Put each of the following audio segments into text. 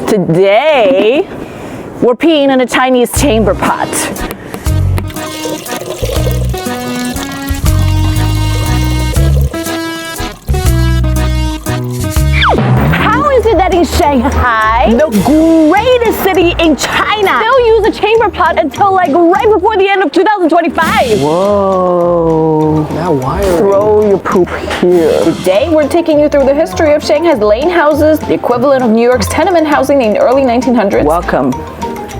Today, we're peeing in a Chinese chamber pot. How is it that in Shanghai, the greatest city in China, they'll use a chamber pot until like right before the end of 2025? Whoa. That wiring. Throw your poop here. Today, we're taking you through the history of Shanghai's lane houses, the equivalent of New York's tenement housing in the early 1900s. Welcome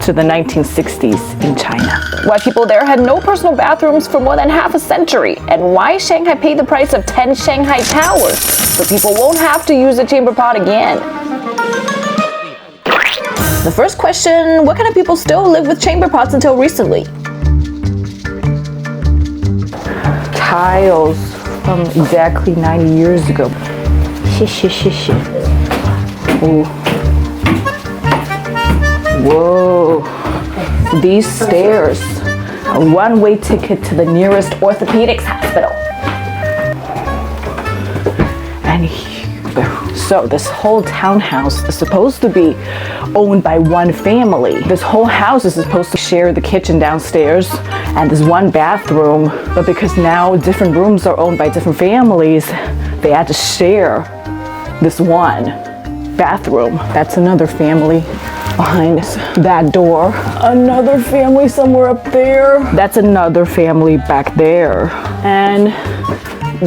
to the 1960s in China. Why people there had no personal bathrooms for more than half a century, and why Shanghai paid the price of 10 Shanghai Towers, so people won't have to use the chamber pot again. The first question, what kind of people still live with chamber pots until recently? Tiles from exactly 90 years ago. Ooh. Whoa. These stairs, a one-way ticket to the nearest orthopedics hospital. And so this whole townhouse is supposed to be owned by one family. This whole house is supposed to share the kitchen downstairs and this one bathroom, but because now different rooms are owned by different families, they had to share this one bathroom. That's another family behind that door. Another family somewhere up there. That's another family back there. And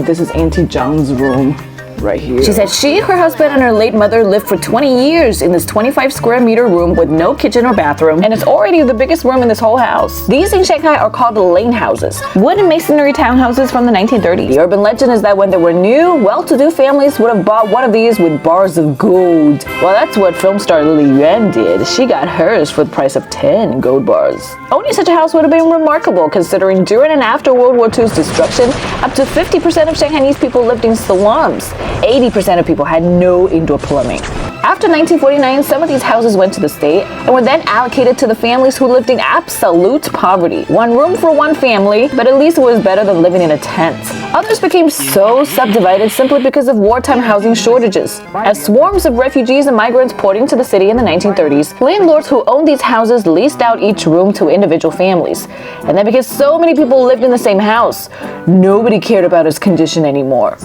this is Auntie Zhang's room. Right here. She said she, her husband, and her late mother lived for 20 years in this 25 square meter room with no kitchen or bathroom, and it's already the biggest room in this whole house. These in Shanghai are called lane houses, wooden masonry townhouses from the 1930s. The urban legend is that when there were new, well-to-do families would have bought one of these with bars of gold. Well, that's what film star Lily Yuan did. She got hers for the price of 10 gold bars. Owning such a house would have been remarkable, considering during and after World War II's destruction, up to 50% of Shanghainese people lived in slums. 80% of people had no indoor plumbing. After 1949, some of these houses went to the state and were then allocated to the families who lived in absolute poverty. One room for one family, but at least it was better than living in a tent. Others became so subdivided simply because of wartime housing shortages. As swarms of refugees and migrants poured into the city in the 1930s, landlords who owned these houses leased out each room to individual families. And then because so many people lived in the same house, nobody cared about its condition anymore.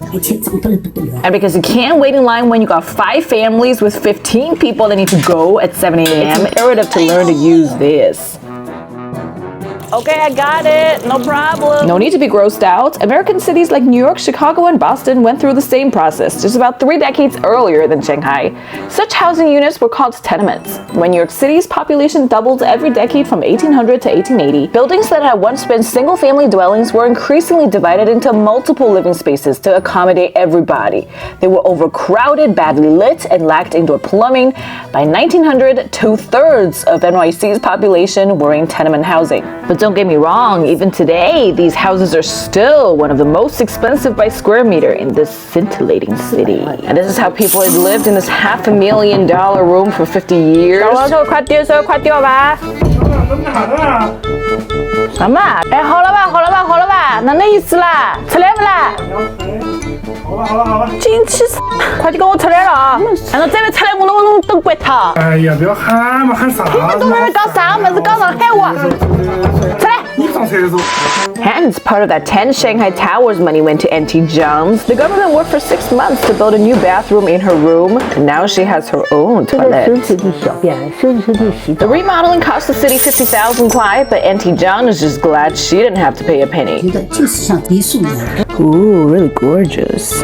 And because you can't wait in line when you got 5 families with 15 people that need to go at 7 a.m., it's imperative to learn to use this. Okay, I got it. No problem. No need to be grossed out. American cities like New York, Chicago, and Boston went through the same process just about 3 decades earlier than Shanghai. Such housing units were called tenements. When New York City's population doubled every decade from 1800 to 1880, buildings that had once been single-family dwellings were increasingly divided into multiple living spaces to accommodate everybody. They were overcrowded, badly lit, and lacked indoor plumbing. By 1900, 2/3 of NYC's population were in tenement housing. But don't get me wrong, even today, these houses are still one of the most expensive by square meter in this scintillating city. And this is how people had lived in this $500,000 room for 50 years. 干嘛？哎，好了吧，好了吧，好了吧，那意思啦，出来不啦？好了，进去，快点给我出来了啊！按照这边出来，我弄灯关它。哎呀，不要喊嘛，喊啥？听不懂那边搞啥么子，搞上喊我。出来！你上厕所。Hence, part of that 10 Shanghai Towers money went to Auntie Zhang's. The government worked for 6 months to build a new bathroom in her room, and now she has her own toilet. The remodeling cost the city 50,000 kuai, but Auntie Zhang is just glad she didn't have to pay a penny. Ooh, really gorgeous.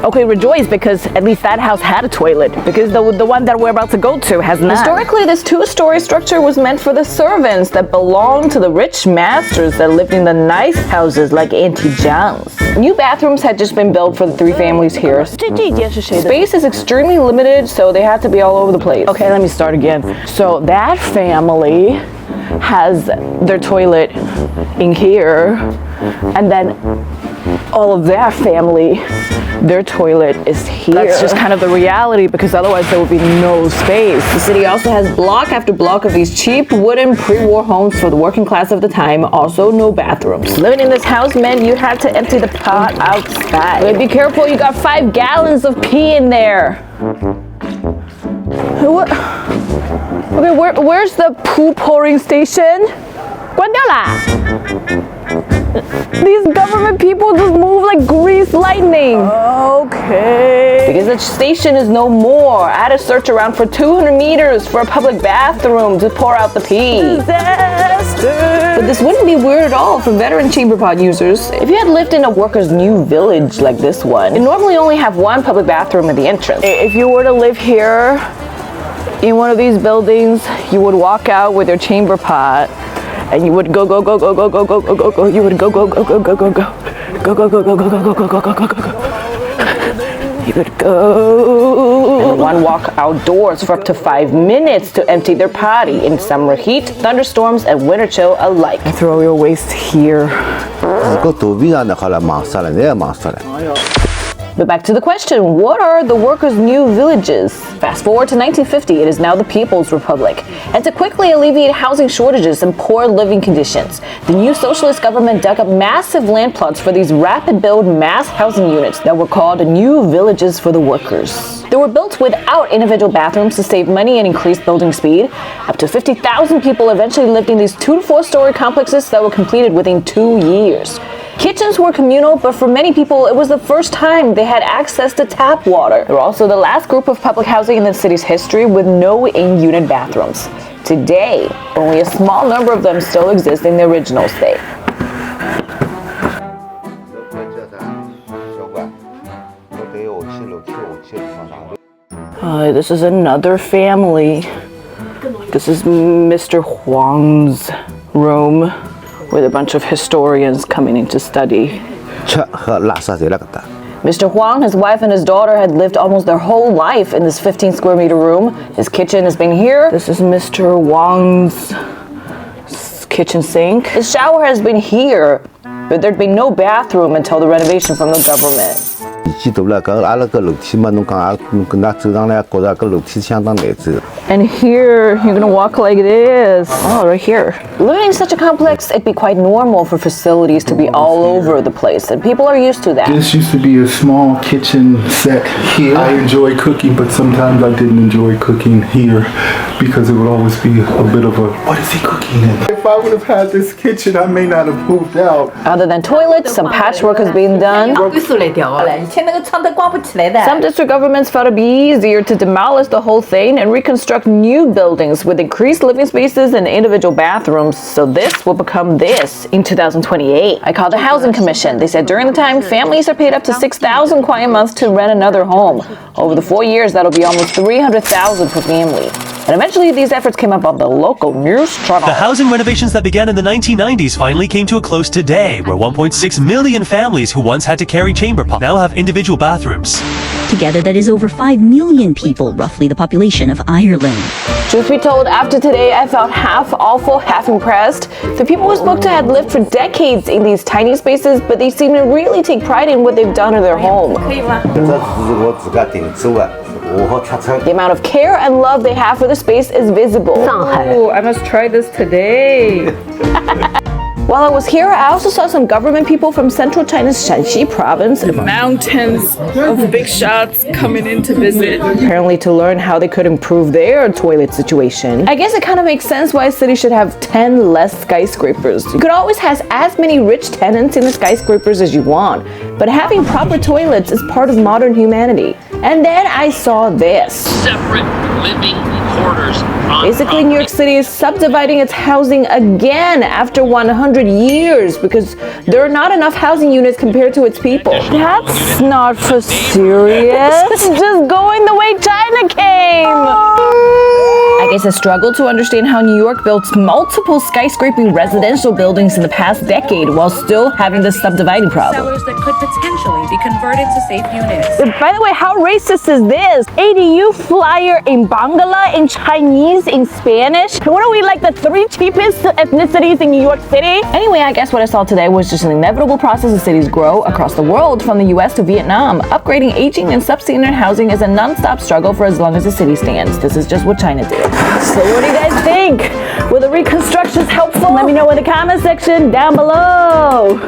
Okay, rejoice because at least that house had a toilet, because the one that we're about to go to has none. Historically, this 2-story structure was meant for the servants that belonged to the rich masters that lived in the nice houses like Auntie Zhang's. New bathrooms had just been built for the 3 families here. Space is extremely limited, so they had to be all over the place. Okay, let me start again. So that family has their toilet in here, and then all of their family their toilet is here. That's just kind of the reality because otherwise there would be no space. The city also has block after block of these cheap wooden pre-war homes for the working class of the time. Also no bathrooms. Living in this house meant you had to empty the pot outside. But be careful, you got 5 gallons of pee in there. What? Okay, where's the poo pouring station? 关掉啦! These government people just move like grease lightning. Okay. Because the station is no more. I had to search around for 200 meters for a public bathroom to pour out the pee. Disaster. But this wouldn't be weird at all for veteran chamber pot users. If you had lived in a workers' new village like this one, you normally only have one public bathroom at the entrance. If you were to live here in one of these buildings, you would walk out with your chamber pot. And you would go. You would go. You would go. And one walk outdoors for up to 5 minutes to empty their potty in summer heat, thunderstorms, and winter chill alike. And throw your waste here. But back to the question, what are the workers' new villages? Fast forward to 1950, it is now the People's Republic. And to quickly alleviate housing shortages and poor living conditions, the new socialist government dug up massive land plots for these rapid build mass housing units that were called new villages for the workers. They were built without individual bathrooms to save money and increase building speed. Up to 50,000 people eventually lived in these 2 to 4 story complexes that were completed within 2 years. Kitchens were communal, but for many people, it was the first time they had access to tap water. They were also the last group of public housing in the city's history with no in-unit bathrooms. Today, only a small number of them still exist in the original state. This is another family. This is Mr. Huang's room, with a bunch of historians coming in to study. Mr. Huang, his wife, and his daughter had lived almost their whole life in this 15 square meter room. His kitchen has been here. This is Mr. Wang's kitchen sink. His shower has been here, but there'd been no bathroom until the renovation from the government. And here, you're gonna walk like this. Oh, right here. Living in such a complex, it'd be quite normal for facilities to be all over the place, and people are used to that. This used to be a small kitchen set here. I enjoy cooking, but sometimes I didn't enjoy cooking here because it would always be a bit of a, what is he cooking in? If I would have had this kitchen, I may not have moved out. Other than toilets, some patchwork has been done. Some district governments felt it'd be easier to demolish the whole thing and reconstruct new buildings with increased living spaces and individual bathrooms. So this will become this in 2028. I called the Housing Commission. They said during the time, families are paid up to 6,000 kwai a month to rent another home. Over the 4 years, that'll be almost 300,000 per family. And eventually, these efforts came up on the local news channel. The housing renovations that began in the 1990s finally came to a close today, where 1.6 million families who once had to carry chamber pot now have individual bathrooms. Together, that is over 5 million people, roughly the population of Ireland. Truth be told, after today, I felt half awful, half impressed. The people we spoke to had lived for decades in these tiny spaces, but they seem to really take pride in what they've done in their home. The amount of care and love they have for the space is visible. Oh, I must try this today. While I was here, I also saw some government people from central China's Shanxi province. Mountains of big shots coming in to visit. Apparently to learn how they could improve their toilet situation. I guess it kind of makes sense why a city should have 10 less skyscrapers. You could always have as many rich tenants in the skyscrapers as you want, but having proper toilets is part of modern humanity. And then I saw this. Separate living quarters. Basically, New York City is subdividing its housing again after 100 years because there are not enough housing units compared to its people. That's not for serious. It's just going the way China came. I guess I struggle to understand how New York built multiple skyscraping residential buildings in the past decade while still having this subdividing problem. Sellers that could potentially be converted to safe units. By the way, how racist is this? ADU flyer in Bangla, in Chinese, in Spanish. What are we, like the 3 cheapest ethnicities in New York City? Anyway, I guess what I saw today was just an inevitable process as cities grow across the world, from the US to Vietnam. Upgrading aging and substandard housing is a non-stop struggle for as long as the city stands. This is just what China did. So what do you guys think? Were the reconstructions helpful? Let me know in the comment section down below.